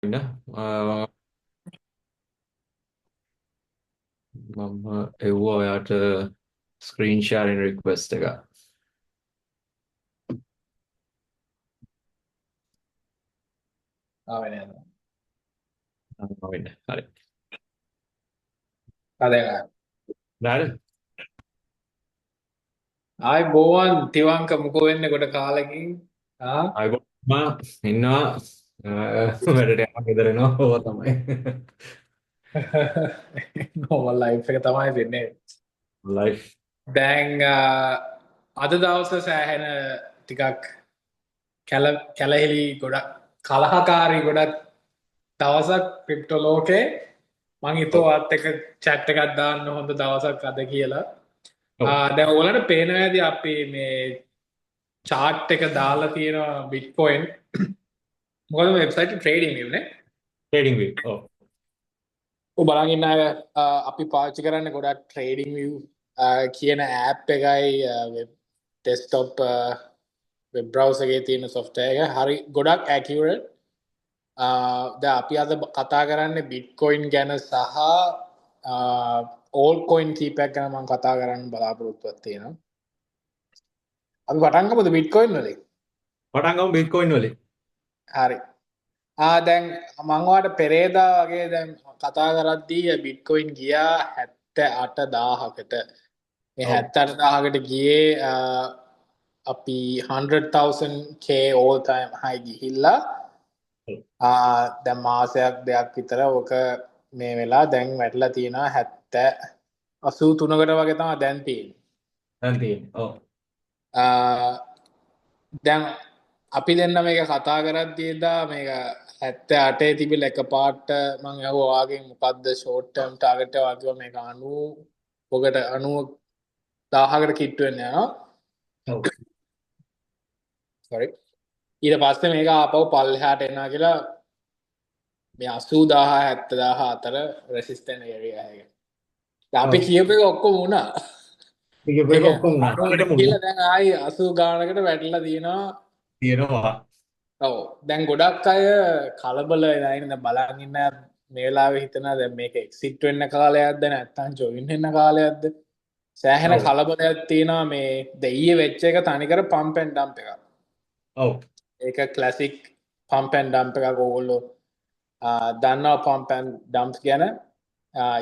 ඉන්න මම එව්වා ඔයාට ස්ක්‍රීන් ෂෙයාරින් රික්වෙස්ට් එක. ආවෙ නේද? වෙන්න. හරි. අදලා. හරි. ආයි බෝවන් තිවංක මොකෝ වෙන්නේ කොට කාලෙකින් ආ අයගොල්ලෝ ඉන්නවා වැඩට යනවා ගෙදර එනවා ඕවා තමයි. නෝමල් ලයිෆ් එක තමයි දෙන්නේ. ලයිෆ්. දැන් අද දවසේ සෑහෙන ටිකක් කැලහිලි ගොඩක් කලහකාරී ගොඩක් දවසක් ක්‍රිප්ටෝ ලෝකේ මං ඔව්. හිතුවත් එක චැට් එකක් දාන්න හොඳ දවසක් අද කියලා. ඔව්. දැන් ඔයාලට පේනවා ඇති අපි මේ චාට් එක දාලා තියෙනවා බිට්කොයින්. මොකද වෙබ්සයිට් ට්‍රේඩින් වීව්නේ. Trading view. ඔව්. ඔය බලන් ඉන්න අය අපි පාවිච්චි කරන්නේ ගොඩක් ට්‍රේඩින් view කියන ඇප් එකයි වෙබ් ඩෙස්ක්ටොප් වෙබ් බ්‍රවුසර් එකේ තියෙන software එක හරි ගොඩක් accurate. දැන් අපි අද කතා කරන්නේ බිට්කොයින් ගැන සහ ඕල් කොයින් කීපයක් ගැන මම කතා කරන්න බලාපොරොත්තුවක් තියෙනවා. අපි පටන් ගමුද බිට්කොයින් වලින්? පටන් ගමු බිට්කොයින් වලින්. හරි. දැන් මං ඔයාලට පෙරේදා වගේ දැන් කතා කරද්දී බිට්කොයින් ගියා 78000කට. මේ ඔව්. 78000කට ගියේ අපි 100,000k all time high ගිහිල්ලා ඔව්. දැන් මාසයක් දෙකක් විතර ඔක මේ වෙලා දැන් වැටලා තියෙනවා 83කට වගේ තමයි දැන් තියෙන්නේ. දැන් තියෙන්නේ. ඔව්. දැන් අපි දෙන්න මේක කතා කරද්දී එදා මේක 78 තිබිලා එකපාරට මම අහුවා ඔයාගෙන් මොකද්ද ෂෝට් ටර්ම් ටාගට් එක වගේ මේක 90කට කිට්ටු වෙන්න යනවා. ඔව්. sorry. ඊට පස්සේ මේක ආපහු පල්ලෙහාට එනවා කියලා මේ 80000 70000 අතර රෙසිස්ටන්ට් ඒරියා එක. දැන් අපි ඔව්. කියපු එක ඔක්කොම වුණා. මේක ඒක ඔක්කොම උනා. 90කට ඊටම උනා. කියලා දැන් ආයි 80 ගානකට වැටිලා තියෙනවා. තියෙනවා. ඔව් දැන් ගොඩක් අය කලබල වෙලා ඉන්න බලන් ඉන්න මේ වෙලාවේ හිතනවා දැන් මේක එක්සිට් වෙන්න කාලයක්ද නැත්නම් ජොයින් වෙන්න කාලයක්ද සෑහෙන ඔව්. කලබලයක් තියෙනවා මේ දෙයියේ වෙච්ච එක තනිකර පම්ප් ඇන්ඩ් ඩම්ප් එකක්. ඔව්. ඒක ක්ලාසික් පම්ප් ඇන්ඩ් ඩම්ප් එකක් ඕගොල්ලෝ දන්නවා පම්ප් ඇන්ඩ් ඩම්ප් ගැන.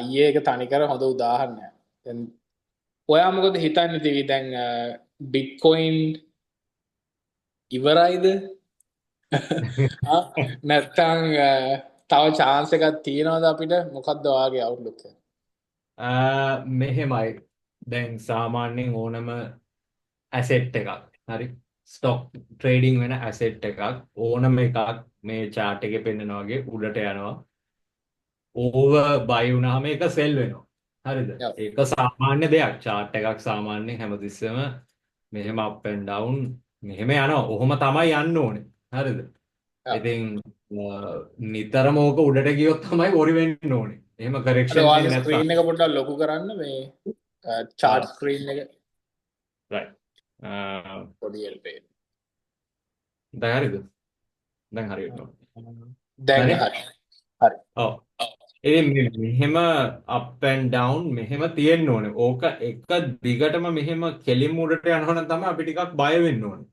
ඊයේ එක තනිකර හොඳ උදාහරණයක්. දැන් ඔයා මොකද හිතන්නේ තිවි දැන් බිට්කොයින් ඉවරයිද? නැත්තං තව චාන්ස එකක් තියෙනවද අපිට මොකක්ද ඔයාගේ අවුට්ලුක් එක? මෙහෙමයි. දැන් සාමාන්‍යයෙන් ඕනම ඇසෙට් එකක්. හරි. ස්ටොක් ට්‍රේඩින් වෙන ඇසෙට් එකක් ඕනම එකක් මේ chart එකේ පෙන්නනා වගේ උඩට යනවා. ඕවර් බයි වුණාම ඒක සෙල් වෙනවා. හරිද? ඔව්. ඒක සාමාන්‍ය දෙයක්. chart එකක් සාමාන්‍යයෙන් හැමතිස්සෙම මෙහෙම up and down මෙහෙම යනවා. ඔහොම තමයි යන්න ඕනේ. හරිද? ඔව්. ඉතින් නිතරම ඕක උඩට ගියොත් තමයි වොරි වෙන්න ඕනේ. එහෙම අද කරෙක්ෂන් ඔයාගේ එන්නේ නැත්තම්. ස්ක්‍රීන් එක පොඩ්ඩක් ලොකු කරන්න මේ චාට් ස්ක්‍රීන් එක right. පොඩි එල්පේ. දැන් හරිද? දැන් හරි වෙනවා. දැන් හරි? හරි. හරි. ඔව්. ඉතින් මෙහෙම up and down මෙහෙම තියෙන්න ඕනේ. ඕක එක දිගටම මෙහෙම කෙලින්ම උඩට යනවා නම් තමයි අපි ටිකක් බය වෙන්න ඕනේ.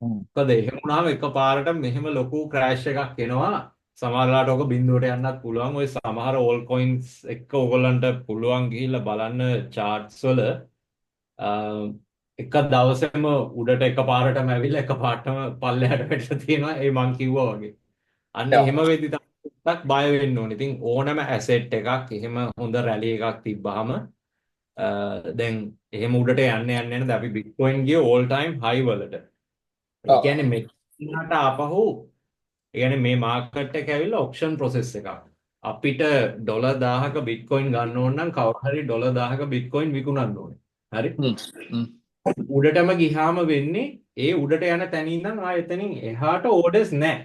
මොකද එහෙම වුණාම එකපාරට මෙහෙම ලොකු ක්‍රෑෂ් එකක් එනවා. සමහරලාට ඕක බිඳුවට යන්නත් පුළුවන්. ওই සමහර ඕල් කොයින්ස් එක්ක ඕගොල්ලන්ට පුළුවන් ගිහිල්ලා බලන්න charts වල එක දවසේම උඩට එකපාරටම ඇවිල්ලා එකපාරටම පල්ලෙහාට වැටලා තියෙනවා. ඒ මං කිව්වා වගේ. අන්න එහෙම වෙද්දි තමයි ටිකක් බය වෙන්න ඕනේ. ඉතින් ඕනම ඇසෙට් එකක් එහෙම හොඳ රැලි එකක් තිබ්බහම දැන් එහෙම උඩට යන්න දැන් අපි බිට්කොයින් ගිය all time high වලට. ඒ ඔව්. කියන්නේ මෙතනට ආපහු ඒ කියන්නේ මේ මාකට් එක ඇවිල්ලා ඔක්ෂන් ප්‍රොසෙස් එකක්. අපිට ඩොලර් 1000ක බිට්කොයින් ගන්න ඕන නම් කවුරු හරි ඩොලර් 1000ක බිට්කොයින් විකුණන්න ඕනේ. හරි? උඩටම ගිහාම වෙන්නේ ඒ උඩට යන තැන ඉඳන් එතනින් එහාට ඕඩර්ස් නැහැ.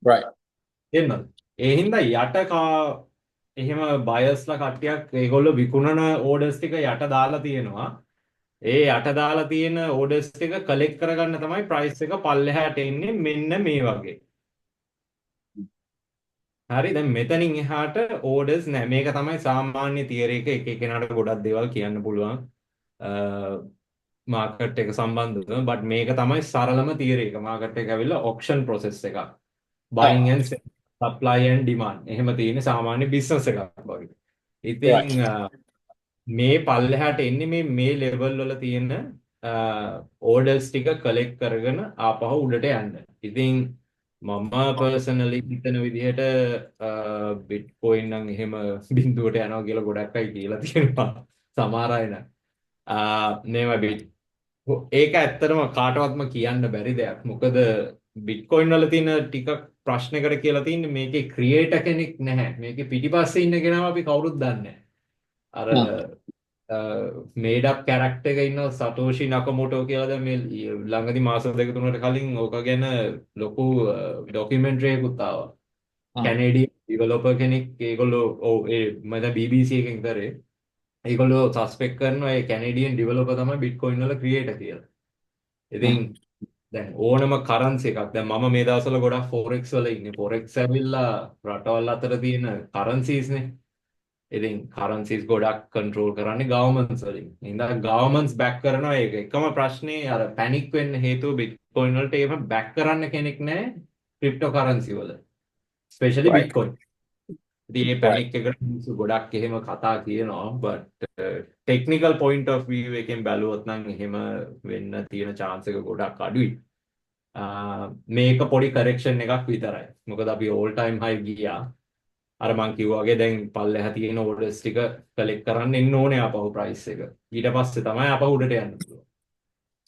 right. එන්නද? ඒ හින්දා එහෙම බයර්ස්ලා කට්ටියක් ඒගොල්ලෝ විකුණන ඕඩර්ස් ටික යට දාලා තියෙනවා. ඒ යට දාලා තියෙන ඕඩර්ස් ටික කලෙක්ට් කරගන්න තමයි ප්‍රයිස් එක පල්ලෙහාට එන්නේ මෙන්න මේ වගේ. හරි දැන් මෙතනින් එහාට ඕඩර්ස් නෑ. මේක තමයි සාමාන්‍ය තියරි එක. එක එක්කෙනාට ගොඩක් දේවල් කියන්න පුළුවන්. මාකට් එක සම්බන්ධව. බට් මේක තමයි සරලම තියරි එක. මාකට් එක ඇවිල්ලා ඔක්ෂන් ප්‍රොසෙස් එකක්. buying and selling, supply and demand. එහෙම තියෙන සාමාන්‍ය බිස්නස් එකක් වගේ. ඉතින් right. මේ පල්ලෙහාට එන්නේ මේ ලෙවල් වල තියෙන ඕඩර්ස් ටික කලෙක්ට් කරගෙන ආපහු උඩට යන්න. ඉතින් මම පර්සනලි හිතන විදිහට බිට්කොයින් නම් එහෙම බිඳුවට යනවා කියලා ගොඩක් අය කියලා තියෙනවා. සමහර අය නම්. මේවා ඒක ඇත්තටම කාටවත්ම කියන්න බැරි දෙයක්. මොකද බිට්කොයින් වල තියෙන ටිකක් ප්‍රශ්නයකට කියලා තියෙන්නේ මේකේ ක්‍රියේටර් කෙනෙක් නැහැ. මේකේ පිටිපස්සේ ඉන්න කෙනාව අපි කවුරුත් දන්නේ නැහැ. අර මේඩ් අප් කැරක්ටර් එක ඉන්න සටෝෂි නකමෝටෝ කියලා දැන් මේ ළඟදි මාස දෙක තුනකට කලින් ඕක ගැන ලොකු ඩොකියුමෙන්ටරි එකකුත් ආවා. කැනේඩියන් ඩිවෙලොපර් කෙනෙක් ඒගොල්ලෝ ඔව් ඒ මම දැන් BBC එකෙන් කරේ. ඒගොල්ලෝ සස්පෙක්ට් කරනවා ඒ කැනේඩියන් ඩිවෙලොපර් තමයි බිට්කොයින් වල ක්‍රියේටර් කියලා. ඉතින් දැන් ඕනම කරන්සි එකක් දැන් මම මේ දවස්වල ගොඩක් ෆොරෙක්ස් වල ඉන්නේ. ෆොරෙක්ස් ඇවිල්ලා රටවල් අතර තියෙන කරන්සීස් නේ. ඉතින් කරන්සිස් ගොඩක් කන්ට්‍රෝල් කරන්නේ ගවර්මන්ට්ස් වලින්. ඉතින් ගවර්මන්ට්ස් බෑක් කරනවා ඒක. එකම ප්‍රශ්නේ අර පැනික් වෙන්න හේතුව බිට්කොයින් වලට ඒව බෑක් කරන්න කෙනෙක් නැහැ ක්‍රිප්ටෝ කරන්සි වල. Especially Right. බිට්කොයින්. ඉතින් මේ පැනික් එකට මිනිස්සු ගොඩක් එහෙම කතා කියනවා. But technical point of view එකෙන් බැලුවොත් නම් එහෙම වෙන්න තියෙන chance එක ගොඩක් අඩුයි. මේක පොඩි කරෙක්ෂන් එකක් විතරයි. මොකද අපි all time high ගියා. අර මං කිව්වා වගේ දැන් පල්ලෙහා තියෙන ඕඩර්ස් ටික කලෙක්ට් කරන්න එන්න ඕනේ ආපහු ප්‍රයිස් එක. ඊට පස්සේ තමයි ආපහු උඩට යන්න පුළුවන්.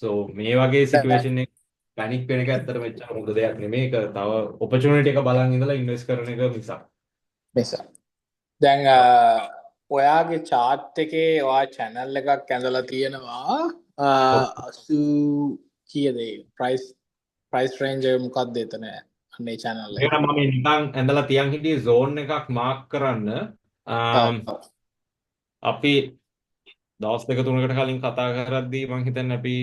සෝ මේ වගේ සිටුේෂන් එක පැනික් වෙන එක ඇත්තට මෙච්චර හොඳ දෙයක් නෙමෙයි. ඒක තව ඔපචුනිටි එක බලන් ඉඳලා ඉන්වෙස්ට් කරන එක මිසක්. නිසා. දැන් ඔයාගේ chart එකේ ඔයා channel එකක් ඇඳලා තියෙනවා. 80 කීයද price range එක මොකක්ද එතන? අනේ channel එක. ඒක නම් මම නිකන් ඇඳලා තියන් හිටියේ zone එකක් මාක් කරන්න. අපි දවස් දෙක තුනකට කලින් කතා කරද්දී මම හිතන්නේ අපි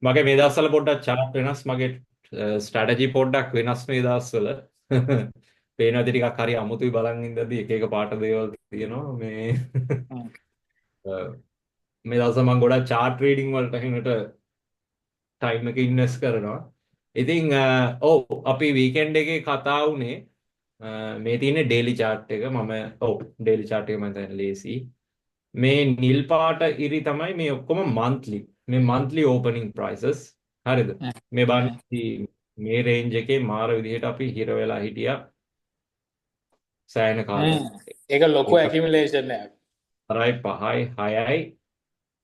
මගේ මේ දවස්වල පොඩ්ඩක් chart වෙනස් මගේ ස්ට්‍රැටජි පොඩ්ඩක් වෙනස් මේ දවස්වල පේනවා ඉතින් ටිකක් හරි අමුතුයි බලන් ඉඳදී එක එක පාට දේවල් තියෙනවා මේ මේ දවස්වල මම ගොඩක් chart reading වලට හිනට ටයිම් එක ඉන්වෙස්ට් කරනවා. ඉතින් ඔව් අපි වීකෙන්ඩ් එකේ කතා වුණේ මේ තියෙන ඩේලි chart එක මම ඔව් ඩේලි chart එක මම දැන් ලේසි. මේ නිල් පාට ඉරි තමයි මේ ඔක්කොම monthly. මේ monthly opening prices. හරිද? මේ බලන්න මේ රේන්ජ් එකේ මාර විදිහට අපි හිර වෙලා හිටියා. සෑහෙන කාලයක්. ඒක ලොකු accumulation එකක්. 5යි 6යි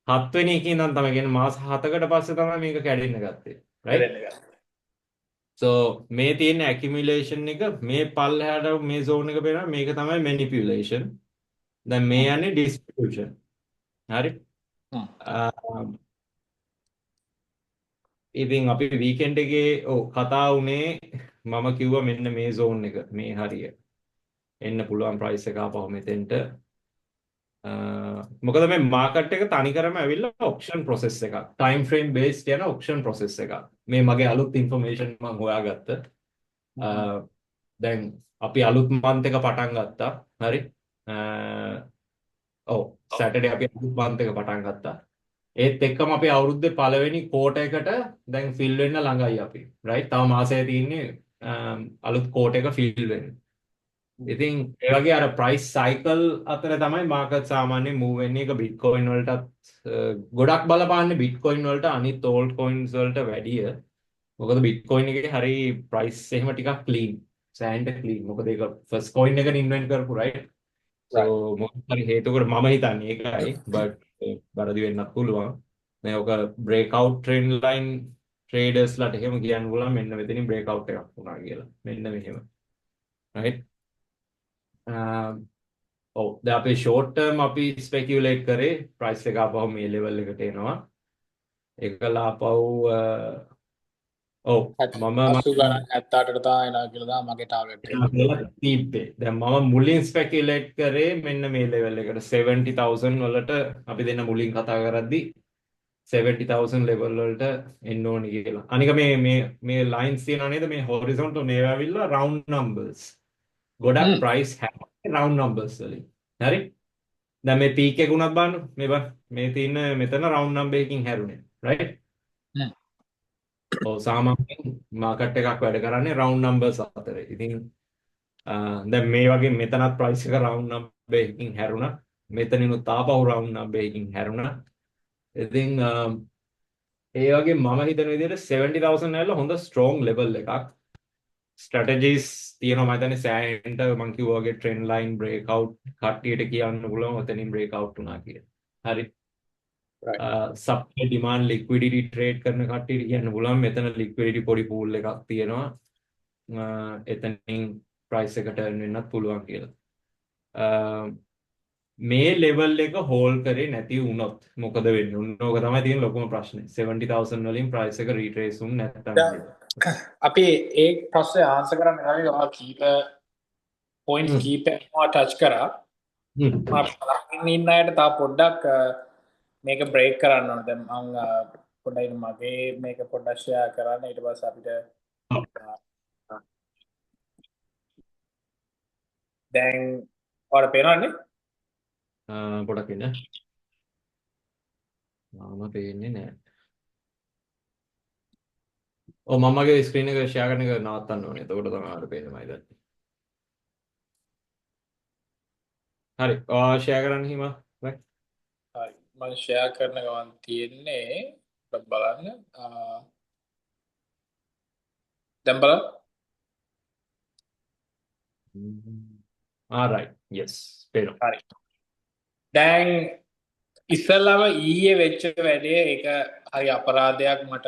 7 වෙනි එකේ ඉඳන් තමයි කියන්නේ මාස 7කට පස්සේ තමයි මේක කැඩෙන්න ගත්තේ. right? So මේ තියෙන accumulation එක මේ පල්ලෙහාට මේ zone එක පේනවා මේක තමයි manipulation. දැන් මේ යන්නේ distribution. හරි? ඉතින් අපි වීකෙන්ඩ් එකේ කතා වුණේ මම කිව්වා මෙන්න මේ zone එක මේ හරිය. එන්න පුළුවන් price එක ආපහු මෙතෙන්ට. මොකද මේ මාකට් එක තනිකරම ඇවිල්ලා auction process එකක්. time frame based යන auction process එකක්. මේ මගේ අලුත් information මම හොයාගත්ත. දැන් අපි අලුත් month එක පටන් ගත්තා. හරි? Saturday අපි අලුත් month එක පටන් ගත්තා. ඒත් එක්කම අපි අවුරුද්දේ පළවෙනි කෝට එකට දැන් ෆිල් වෙන්න ළඟයි අපි. right? තව මාසයක් තියෙන්නේ අලුත් කෝට එක ෆිල් වෙන්න. ඉතින් ඒ වගේ අර ප්‍රයිස් සයිකල් අතර තමයි මාකට් සාමාන්‍යයෙන් මූව් වෙන්නේ. ඒක බිට්කොයින් වලටත් ගොඩක් බලපාන්නේ බිට්කොයින් වලට අනිත් ඕල්ට් කොයින්ස් වලට වැඩිය. මොකද බිට්කොයින් එකේ හරි ප්‍රයිස් එහෙම ටිකක් ක්ලීන්. සෑහෙන්න ක්ලීන්. මොකද ඒක ෆස්ට් කොයින් එකට ඉන්වෙන්ට් කරපු right. so මොකක් හරි හේතුවකට මම හිතන්නේ ඒකයි. but වැරදි වෙන්නත් පුළුවන්. මේ ඔක බ්‍රේක්අවුට් ට්‍රෙන්ඩ් ලයින් ට්‍රේඩර්ස්ලාට එහෙම කියන්න පුළුවන් මෙන්න මෙතනින් බ්‍රේක්අවුට් එකක් වුණා කියලා. මෙන්න මෙහෙම. right. ඔව් දැන් අපි ෂෝට් ටර්ම් අපි ස්පෙකියුලේට් කරේ ප්‍රයිස් එක ආපහු මේ ලෙවල් එකට එනවා. ඒකලා ආපහු ඔව් මම 80 ගණන් 78ට තමයි එනවා කියලා තමයි මගේ ටාගට් එක. තීප්පේ. දැන් මම මුලින් ස්පෙකියුලේට් කරේ මෙන්න මේ ලෙවල් එකට 70000 වලට අපි දෙන්න මුලින් කතා කරද්දි 70000 ලෙවල් වලට එන්න ඕනි කියලා. අනික මේ ලයින්ස් තියෙනව නේද මේ හොරිසොන්ටල් මේවා ඇවිල්ලා රවුන්ඩ් නම්බර්ස්. ගොඩක් හ්ම්. ප්‍රයිස් හැරෙන්නේ රවුන්ඩ් නම්බර්ස් වලින්. හරි? දැන් මේ පීක් එක උනත් බලන්න මේ බලන්න මේ තියෙන මෙතන රවුන්ඩ් නම්බර් එකකින් හැරුණේ. රයිට්? හ්ම්. ඔව් සාමාන්‍යයෙන් මාකට් එකක් වැඩ කරන්නේ රවුන්ඩ් නම්බර්ස් අතරේ. ඉතින් දැන් මේ වගේ මෙතනත් ප්‍රයිස් එක රවුන්ඩ් නම්බර් එකකින් හැරුණා. මෙතනිනුත් ආපහු රවුන්ඩ් නම්බර් එකකින් හැරුණා. ඉතින් ඒ වගේ මම හිතන විදිහට 70,000 ඇවිල්ලා හොඳ ස්ට්‍රෝං ලෙවල් එකක්. ස්ට්‍රැටජිස් තියෙනවා මම හිතන්නේ සෑහෙන්ට මම කිව්වා වගේ ට්‍රෙන්ඩ් ලයින් බ්‍රේක් අවුට් කට්ටියට කියන්න පුළුවන් ඔතනින් බ්‍රේක් අවුට් වුණා කියලා. හරි. right. Supply demand liquidity trade කරන කට්ටියට කියන්න පුළුවන් මෙතන ලික්විඩිටි පොඩි පූල් එකක් තියෙනවා. එතනින් ප්‍රයිස් එක ටර්න් වෙන්නත් පුළුවන් කියලා. මේ ලෙවල් එක හෝල් කරේ නැති වුණොත් මොකද වෙන්නේ? ඕක තමයි තියෙන ලොකුම ප්‍රශ්නේ. 70,000 වලින් ප්‍රයිස් එක රීට්‍රේස් වුනේ නැත්තම් දැන් නේද? අපි ඒ ප්‍රශ්නේ ආන්සර් කරන්න ගානේ ඔයා කීප පොයින්ට්ස් හ්ම්. කීපයක් ටච් කරා. හ්ම්. මම ඉන්න අයට තා පොඩ්ඩක් මේක බ්‍රේක් කරන්න ඕන. දැන් මම පොඩ්ඩයි මගේ මේක පොඩ්ඩක් ෂෙයා කරන්න ඊට පස්සේ අපිට දැන් ඔයාලට පේනවනේ පොඩක් ඉන්න. මම පේන්නේ නැහැ. ඔව් මම මගේ ස්ක්‍රීන් එක ෂෙයා කරන එක නවත්තන්න ඕනේ. එතකොට තමයි ආර පේන්නේ මම දැන්. හරි. ඔයා ෂෙයා කරන්න හිමා. right? හරි මම ෂෙයා කරන ගමන් තියෙන්නේ පොඩ්ඩක් බලන්න දැන් බලන්න right. yes. පේනවා. හරි දැන් ඉස්සල්ලාම ඊයේ වෙච්ච වැඩේ ඒක හරි අපරාධයක් මට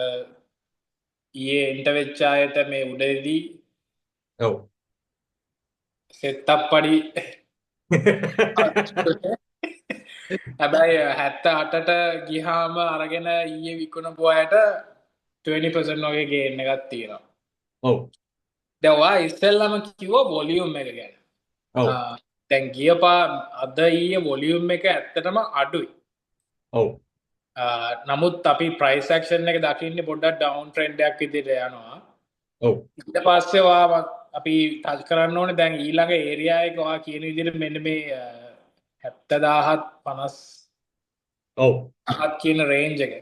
ඊයේ එන්ට වෙච්ච අයට මේ උඩේදී ඔව්. සෙට්අප් පඩි හැබැයි 78ට ගියාම අරගෙන ඊයේ විකුණපු අයට 20% වගේ ගේන් එකක් තියෙනවා. ඔව්. දැන් ඔයා ඉස්සෙල්ලාම කිව්වා වොලියුම් එක ගැන. ඔව්. දැන් ගියපා අද ඊයේ වොලියුම් එක ඇත්තටම අඩුයි. ඔව්. නමුත් අපි ප්‍රයිස් ඇක්ෂන් එක දකින්නේ පොඩ්ඩක් ඩවුන් ට්‍රෙන්ඩ් එකක් විදිහට යනවා. ඔව්. ඊට පස්සේ ඔයා අපි ටච් කරන්න ඕනේ දැන් ඊළඟ ඒරියා එක ඔයා කියන විදිහට මෙන්න මේ 70,000 50 ඔව්. කියන රේන්ජ් එක.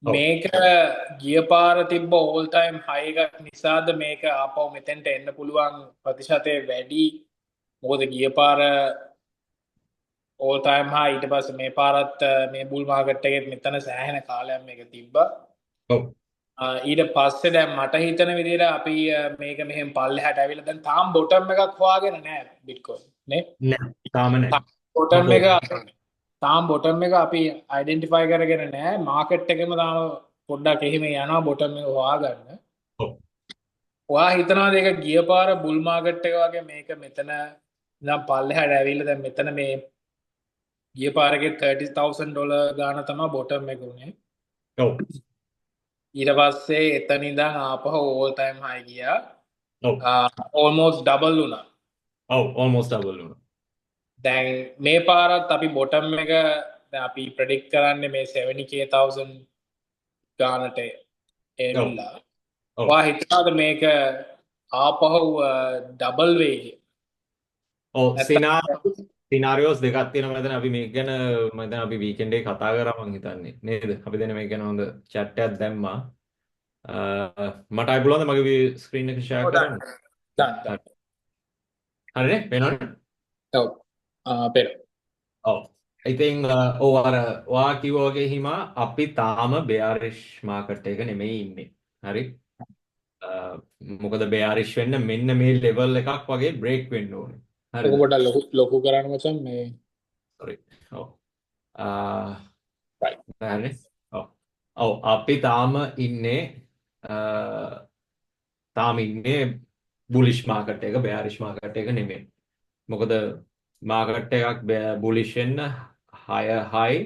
ඔව්. මේක ගිය පාර තිබ්බ ඕල් ටයිම් හයි එකක් නිසාද මේක ආපහු මෙතෙන්ට එන්න පුළුවන් ප්‍රතිශතය වැඩි? මොකද ගිය පාර ඕල් ටයිම් හයි ඊට පස්සේ මේ පාරත් මේ බුල් මාකට් එකේ මෙතන සෑහෙන කාලයක් මේක තිබ්බා. ඔව්. ඊට පස්සේ දැන් මට හිතන විදිහට අපි මේක මෙහෙම පල්ලෙහාට ඇවිල්ලා දැන් තාම බොටම් එකක් හොයාගෙන නැහැ බිට්කොයින් නේ. නෑ. තාම නෑ. බොටම් එක තාම බොටම් එක අපි අයිඩෙන්ටිෆයි කරගෙන නැහැ. මාකට් එකෙම තාම පොඩ්ඩක් එහෙම යනවා බොටම් එක හොයාගන්න. ඔව්. ඔයා හිතනවාද ඒක ගිය පාර බුල් මාකට් එක වගේ මේක මෙතන ඉඳන් පල්ලෙහාට ඇවිල්ලා දැන් මෙතන මේ ගිය පාරගේ $30,000 ගාන තමයි බොටම් එක උනේ. ඔව්. ඊට පස්සේ එතන ඉඳන් ආපහු ඕල් ටයිම් හයි ගියා. ඔව්. almost double වුණා. ඔව් almost double වුණා. දැන් මේ පාරත් අපි බොටම් එක දැන් අපි ප්‍රෙඩික්ට් කරන්නේ මේ 70,000 ගානට එන්නලා. ඔව්. ඔයා හිතනවාද මේක ආපහු ඩබල් වෙයි කියලා? ඔව් නැත්තම් සිනාරියෝස් දෙකක් තියෙනවා මෙතන අපි මේක ගැන මම දැන් අපි වීකෙන්ඩ් එකේ කතා කරා මං හිතන්නේ නේද? අපි දැන් මේක ගැන හොඳ chat එකක් දැම්මා. මට ආයි පුළුවන්ද මගේ ස්ක්‍රීන් එක ෂෙයා කරන්න? දන්න. හරිනේ? පේනවනේ? ඔව්. පෙර. ඔව්. ඉතින් ඔව් අර ඔයා කිව්වා වගේ හිමා අපි තාම bearish market එක නෙමෙයි ඉන්නේ. හරි? මොකද bearish වෙන්න මෙන්න මේ level එකක් වගේ break වෙන්න ඕනේ. ඔක හරිද? පොඩ්ඩක් ලොකු කරන්න මචං මේ sorry. ඔව්. right. හරිනේ? ඔව්. ඔව් අපි තාම ඉන්නේ bullish market එක bearish market එක නෙමෙයි. මොකද market එකක් bullish වෙන්න higher high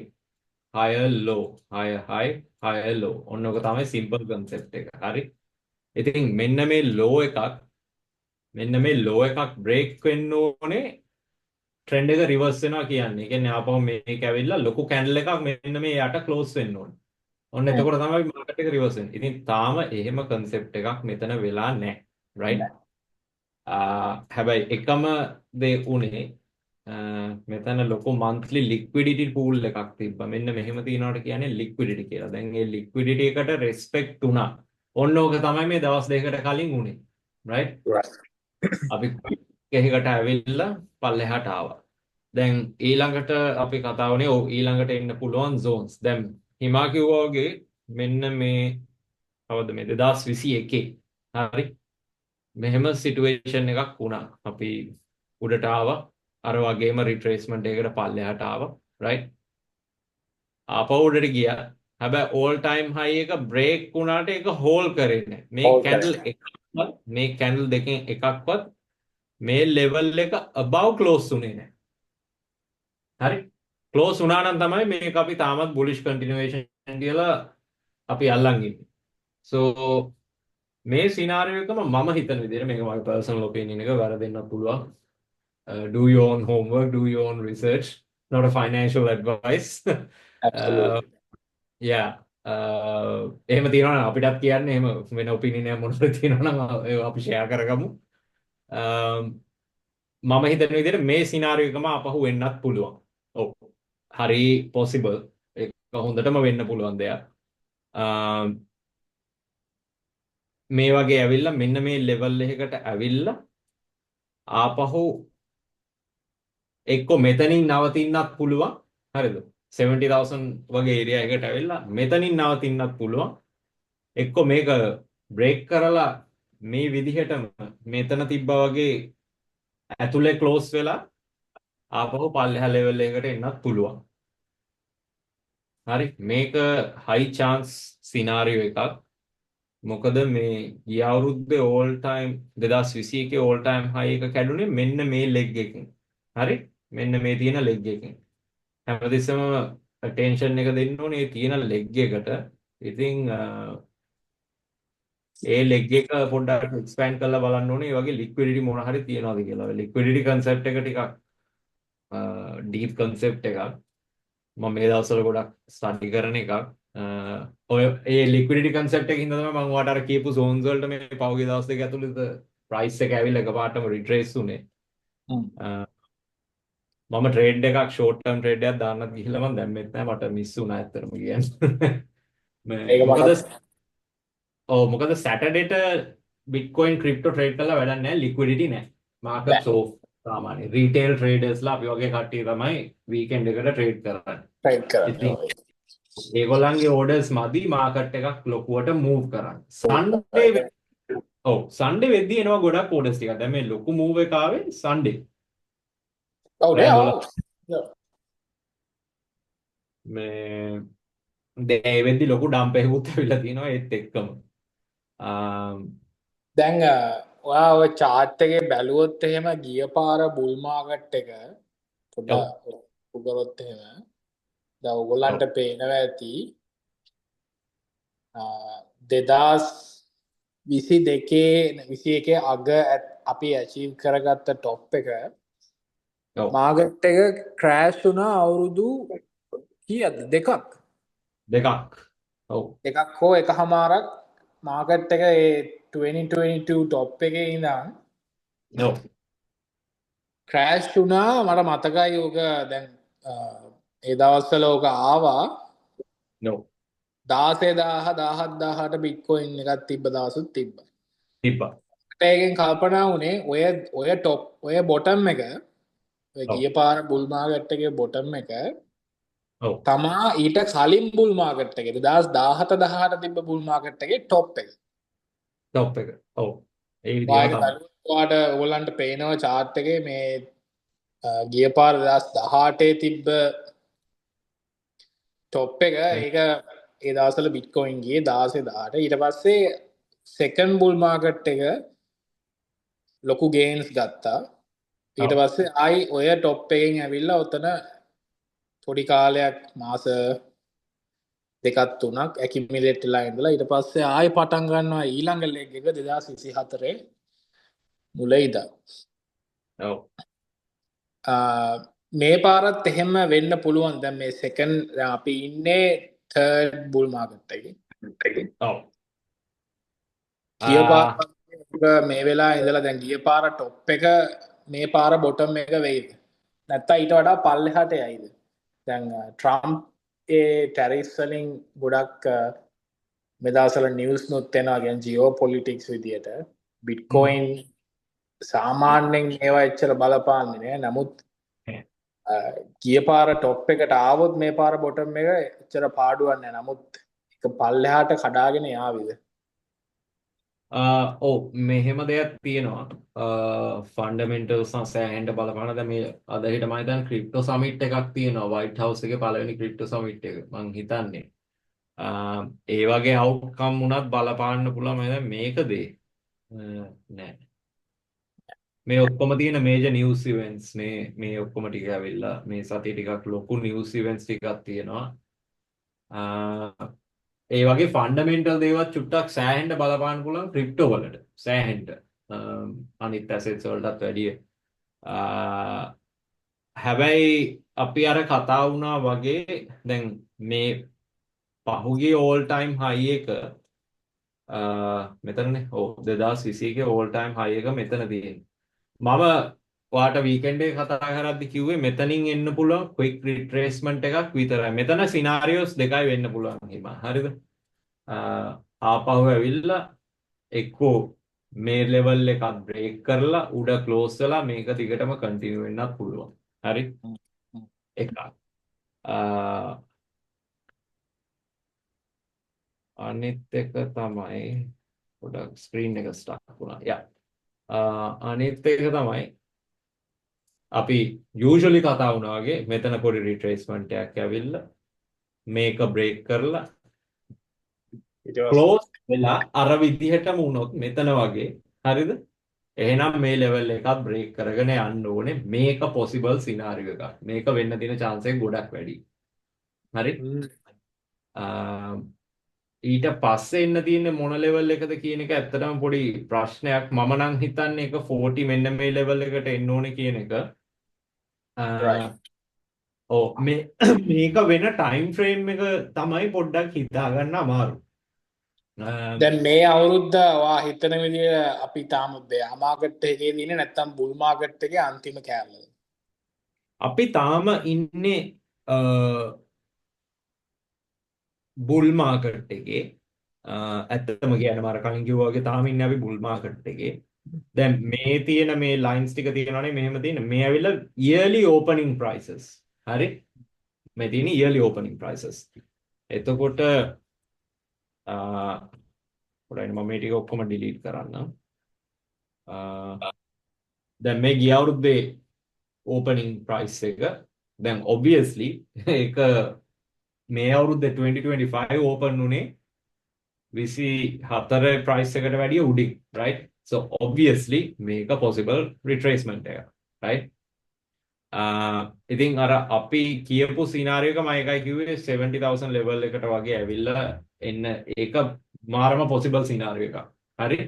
higher low higher high higher low ඔන්න ඔක තමයි simple concept එක. හරි? ඉතින් මෙන්න මේ low එකක් break වෙන්න ඕනේ ට්‍රෙන්ඩ් එක රිවර්ස් වෙනවා කියන්නේ. ඒ කියන්නේ ආපහු මේක ඇවිල්ලා ලොකු කැන්ඩල් එකක් මෙන්න මේ යට ක්ලෝස් වෙන්න ඕනේ. ඔන්න එතකොට තමයි මාකට් එක රිවර්ස් වෙන්නේ. ඉතින් තාම එහෙම concept එකක් මෙතන වෙලා නැහැ. right? හැබැයි එකම දේ උනේ මෙතන ලොකු monthly liquidity pool එකක් තිබ්බා. මෙන්න මෙහෙම තියනවාට කියන්නේ liquidity කියලා. දැන් ඒ liquidity එකට respect උනා. ඔන්න ඕක තමයි මේ දවස් දෙකකට කලින් උනේ. right? අපි එකකට ඇවිල්ලා පල්ලෙහාට ආවා. දැන් ඊළඟට අපි කතා වුණේ ඊළඟට එන්න පුළුවන් zones. දැන් හිමා කිව්වා වගේ මෙන්න මේ කවද්ද මේ 2021 හරි මෙහෙම සිටුේෂන් එකක් වුණා. අපි උඩට ආවා. අර වගේම රිට්‍රේස්මන්ට් එකකට පල්ලෙහාට ආවා. right? ආපහු උඩට ගියා. හැබැයි all time high එක බ්‍රේක් වුණාට ඒක හෝල් කරේ නැහැ. මේ කැන්ඩල් දෙකෙන් එකක්වත් මේ ලෙවල් එක above close උනේ නැහැ. හරි? ක්ලෝස් වුණා නම් තමයි මේක අපි තාමත් bullish continuation කියලා අපි අල්ලන් ඉන්නේ. so මේ සිනාරියෝ එකම මම හිතන විදිහට මේක මගේ personal opinion එක වැරදෙන්නත් පුළුවන්. Do your own homework, do your own research, not a financial advice. Absolutely. yeah. එහෙම තියෙනවා නම් අපිටත් කියන්න එහෙම වෙන ඔපිනියන් එක මොනවද තියෙනවා නම් ඒවා අපි ෂෙයා කරගමු. මම හිතන විදිහට මේ සිනාරියෝ එකම අපහු වෙන්නත් පුළුවන්. ඔව්. හරි possible. ඒක හොඳටම වෙන්න පුළුවන් දෙයක්. මේ වගේ ඇවිල්ලා මෙන්න මේ ලෙවල් එකකට ඇවිල්ලා ආපහු එක්ක මෙතනින් නවතින්නත් පුළුවන්. හරිද? 70,000 වගේ ඒරියා එකට ඇවිල්ලා මෙතනින් නවතින්නත් පුළුවන්. එක්ක මේක බ්‍රේක් කරලා මේ විදිහටම මෙතන තිබ්බා වගේ ඇතුලේ ක්ලෝස් වෙලා ආපහු පල්ලෙහා ලෙවල් එකකට එන්නත් පුළුවන්. හරි මේක හයි chance සිනාරියෝ එකක්. මොකද මේ ගිය අවුරුද්දේ all time 2021 all time high එක කැඩුනේ මෙන්න මේ leg එකකින්. හරි? මෙන්න මේ තියෙන leg එකකින්. හැමතිස්සෙම attention එක දෙන්න ඕනේ මේ තියෙන leg එකට. ඉතින් ඒ leg එක පොඩ්ඩක් expand කරලා බලන්න ඕනේ. ඒ වගේ liquidity මොන හරි තියනවාද කියලා. liquidity concept එක ටිකක් deep concept එකක්. මම මේ දවස්වල ගොඩක් ස්ටඩි කරන එකක්. ඔය ඒ ලික්විඩිටි කන්සෙප්ට් එකකින් තමයි මම ඔයාලට අර කියපු zones වලට මේ පහුගිය දවස් දෙක ඇතුළත ප්‍රයිස් එක ඇවිල්ලා එකපාරටම රිට්‍රේස් උනේ. මම ට්‍රේඩ් එකක් ෂෝට් ටර්ම් ට්‍රේඩ් එකක් දාන්නත් ගිහිල්ලා මම දැම්මෙත් නැහැ මට මිස් වුණා ඇත්තටම කියන්නේ. මොකද සැටර්ඩේට බිට්කොයින් ක්‍රිප්ටෝ ට්‍රේඩ් කරලා වැඩක් නැහැ ලික්විඩිටි නැහැ. මාකට් ඕෆ් සාමාන්‍ය රීටේල් ට්‍රේඩර්ස්ලා අපි වගේ කට්ටිය තමයි වීකෙන්ඩ් එකට ට්‍රේඩ් කරන්නේ. ඒගොල්ලන්ගේ ඕඩර්ස් මදි මාකට් එකක් ලොකුවට මූව් කරන්න. සන්ඩේ වෙද්දී එනවා ගොඩක් ඕඩර්ස් ටිකක්. දැන් මේ ලොකු මූව් එක ආවේ සන්ඩේ. මේ ඒ වෙද්දී ලොකු ඩම්ප් එකකුත් ඇවිල්ලා තියෙනවා ඒත් එක්කම. දැන් ඔයා ඔය chart එකේ බැලුවොත් එහෙම ගිය පාර බුල් මාකට් එක පොඩ්ඩක් උගරොත් එහෙම දැන් ඔයගොල්ලන්ට පේනවා ඇති 2022 අග අපි ඇචීව් කරගත්ත টොප් එක මාකට් එක ක්‍රෑෂ් වුණා අවුරුදු කීයද දෙකක් හෝ එකහමාරක් මාකට් එක ඒ 2022 টොප් එකේ ඉඳන් ක්‍රෑෂ් වුණා මට මතකයි ඕක දැන් ඒ දවස්වල ඕක ආවා 16,000 බිට්කොයින් එකක් තිබ්බ දවසුත් තිබ්බා. ඒකෙන් කල්පනා වුණේ ඔය টොප් ඔය බොටම් එක ඔය ගිය පාර බුල් මාකට් එකේ බොටම් එක තමා ඊට කලින් බුල් මාකට් එකේ 2017 තිබ්බ බුල් මාකට් එකේ টොප් එක. ඔව්. ඒ විදිහට ඔයගොල්ලන්ට පේනවා chart එකේ මේ ගිය පාර 2018 තිබ්බ টොප් එක ඒක ඒ දවස්වල බිට්කොයින් ගියේ 16,000ට. ඊට පස්සේ සෙකන්ඩ් බුල් මාකට් එක ලොකු ගේන්ස් ගත්තා. ඊට පස්සේ ආයි ඔය টොප් එකෙන් ඇවිල්ලා උතන පොඩි කාලයක් මාස දෙකක් තුනක් ඇකියුමුලේට් වෙලා ඉඳලා ඊට පස්සේ ආයි පටන් ගන්නවා ඊළඟ ලෙග් එක 2024 මුල ඉඳන්. ඔව්. මේ පාරත් එහෙම වෙන්න පුළුවන්. දැන් මේ සෙකන්ඩ් අපි ඉන්නේ තර්ඩ් බුල් මාකට් එකේ. ඔව්. ගිය පාර මේ වෙලා ඉඳලා දැන් ගිය පාර টොප් එක මේ පාර බොටම් එක වෙයිද නැත්නම් ඊට වඩා පල්ලෙහාට යයිද දැන් ට්‍රම්ප් ඒ ටැරිෆ්ස් වලින් ගොඩක් මේ දවස්වල නිවුස් නුත් එනවා ගැන ජියෝ පොලිටික්ස් විදියට බිට්කොයින් සාමාන්‍යයෙන් ඒවා එච්චර බලපාන්නේ නෑ නමුත් ගිය පාර টොප් එකට ආවොත් මේ පාර බොටම් එක එච්චර පාඩුවක් නෑ නමුත් එක පල්ලෙහාට කඩාගෙන යාවිද ඔව් මෙහෙම දෙයක් තියෙනවා ෆන්ඩමෙන්ටල්ස් සෑහෙන්න බලපාන දැන් මේ අද හිට මම හිතන්නේ ක්‍රිප්ටෝ සමිට් එකක් තියෙනවා වයිට් හවුස් එකේ පළවෙනි ක්‍රිප්ටෝ සමිට් එක මං හිතන්නේ ඒ වගේ අවුට්කම් උනත් බලපාන්න පුළුවන් මම දැන් මේකද නෑ මේ ඔක්කොම තියෙන මේජර් නිවුස් ඉවෙන්ට්ස් මේ ඔක්කොම ටික ඇවිල්ලා මේ සතිය ටිකක් ලොකු නිවුස් ඉවෙන්ට්ස් ටිකක් තියෙනවා ඒ වගේ ෆන්ඩමෙන්ටල් දේවල් චුට්ටක් සෑහෙන්න බලපාන්න පුළුවන් ක්‍රිප්ටෝ වලට සෑහෙන්න අනිත් ඇසෙට්ස් වලටත් වැඩිය හැබැයි අපි අර කතා වුණා වගේ දැන් මේ පහුගිය ඕල් ටයිම් හයි එක මෙතනනේ ඔව් 2021 ඕල් ටයිම් හයි එක මෙතන තියෙන්නේ මම ඔයාට වීකෙන්ඩ් එක කතා කරද්දි කිව්වේ මෙතනින් එන්න පුළුවන් ක්වික් රිට්‍රේස්මන්ට් එකක් විතරයි මෙතන සිනාරියෝස් දෙකයි වෙන්න පුළුවන් හිම හරිද ආපහු ඇවිල්ලා එක්කෝ මේ ලෙවල් එකක් බ්‍රේක් කරලා උඩ ක්ලෝස් වෙලා මේක දිගටම කන්ටිනියු වෙන්නත් පුළුවන්. හරි? එකක්. අනිත් එක තමයි පොඩක් ස්ක්‍රීන් එක ස්ටක් වුණා. යා. අනිත් එක තමයි අපි යූජුවලි කතා වුණා වගේ මෙතන පොඩි රිට්‍රේස්මන්ට් එකක් ඇවිල්ලා මේක බ්‍රේක් කරලා ක්ලෝස් වෙලා අර විදිහටම වුණොත් මෙතන වගේ හරිද එහෙනම් මේ ලෙවල් එකක් බ්‍රේක් කරගෙන යන්න ඕනේ මේක පොසිබල් සිනාරියෝ එකක් මේක වෙන්න තියෙන chance එක ගොඩක් වැඩි හරි ඊට පස්සේ එන්න තියෙන්නේ මොන ලෙවල් එකද කියන එක ඇත්තටම පොඩි ප්‍රශ්නයක් මම නම් හිතන්නේ ඒක 40 මෙන්න මේ ලෙවල් එකට එන්න ඕනේ කියන එක ඔව් මේක වෙන ටයිම් ෆ්‍රේම් එක තමයි පොඩ්ඩක් හිතා ගන්න අමාරු දැන් මේ අවුරුද්ද වා හිතන විදිය අපි තාම බෑ මාකට් එකේ දිනේ නැත්තම් බුල් මාකට් එකේ අන්තිම කෑල්ලද අපි තාම ඉන්නේ බුල් මාකට් එකේ ඇත්තම කියන්නේ මම කලින් කිව්වා වගේ තාම ඉන්නේ අපි බුල් මාකට් එකේ දැන් මේ තියෙන මේ ලයින්ස් ටික තියෙනවානේ මෙහෙම තියෙන මේ ඇවිල්ලා yearly opening prices හරි මේ තියෙන yearly opening prices එතකොට පොඩ්ඩක් මම මේ ටික ඔක්කොම delete කරන්නම් දැන් මේ ගිය අවුරුද්දේ opening price එක දැන් obviously ඒක මේ අවුරුද්දේ 2025 open උනේ 24 price එකට වැඩිය උඩින් right so obviously මේක possible retracement එක right ඉතින් අර අපි කියපු සිනාරියෝ එක මම එකයි කිව්වේ 70000 level එකට වගේ ඇවිල්ලා එන්න ඒක මාරම possible සිනාරියෝ එකක් හරි